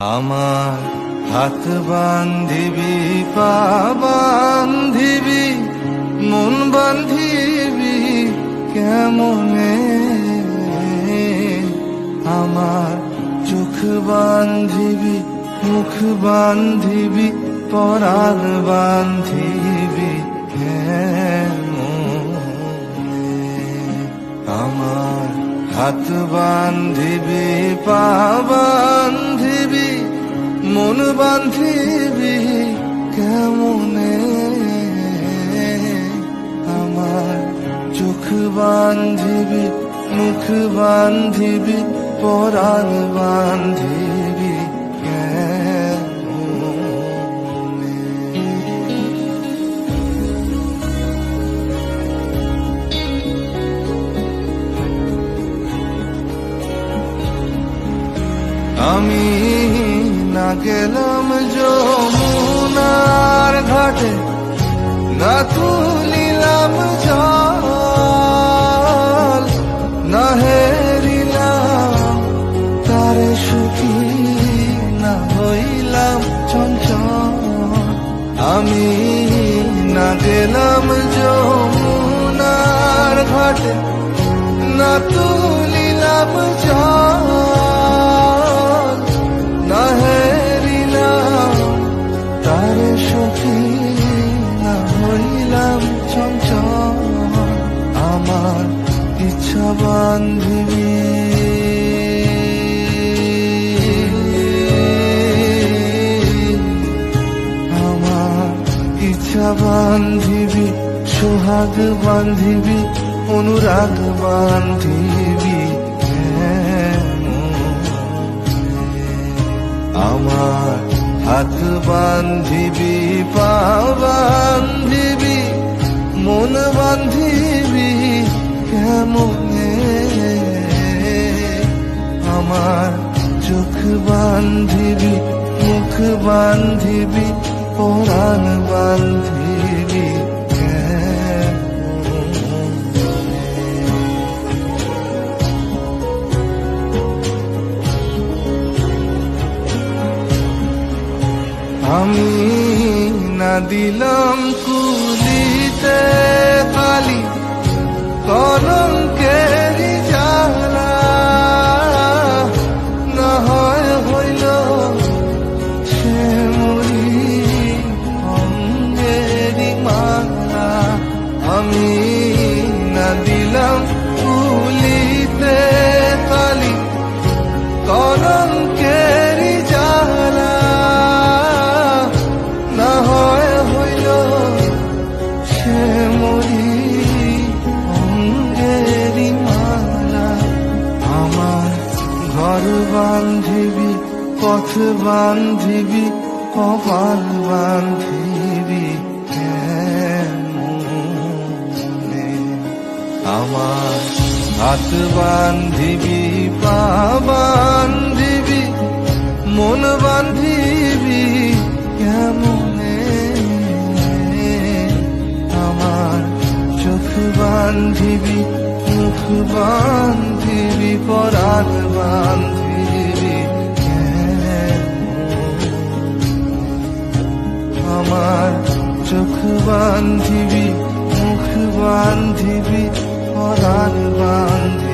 আমার হাত বান্ধিবি, পা বান্ধিবি, মন বান্ধিবি কেমনে? আমার চোখ বান্ধিবি, মুখ বান্ধিবি, পরাণ বান্ধিবি কেমনে? আমার হাত বান্ধিবি, পা বান্ধিবি, মন বান্ধিবি কেমনে? আমার চোখ বান্ধিবি, মুখ বান্ধিবি, পরাণ বান্ধিবি কেমনে? আমি না গেলাম যমুনার ঘাটে, না তুলিলাম জল, না হেরিলাম তারে সুখী, না হইলাম চঞ্চল। আমি না গেলাম যমুনার ঘাটে, না তুলিলাম জল, না হেরিলাম তারে সুখী, না হইলাম চঞ্চল। আমার ইচ্ছা বান্ধিবি, আমার ইচ্ছা বান্ধিবি, সোহাগ বান্ধিবি, অনুরাগ বান্ধিবি আমার হাত বান্ধিবি, পা বান্ধিবি, মন বান্ধিবি কেমনে? আমার চোখ বান্ধিবি, মুখ বান্ধিবি, পরাণ বান্ধিবি আমি না দিলাম কুলিতে কালি, কলঙ্কের জ্বালা, না হয় হইল সে মরি অঙ্গেরি মালা। আমি না দিলাম কুলিতে কালি, কলঙ্কের জ্বালা, না হয় হইল সে মরি অঙ্গেরি মালা। আমার ঘর বান্ধিবি, পথ বান্ধিবি, কপাল বান্ধিবি কেমনে? আমার হাত বান্ধিবি, পা বান্ধিবি, মন বান্ধিবি কেমনে? আমার চোখ বান্ধিবি, মুখ বান্ধিবি, পরাণ বান্ধিবি কেমনে? আমার চোখ বান্ধিবি, মুখ বান্ধিবি, পরাণ বান্ধিবি।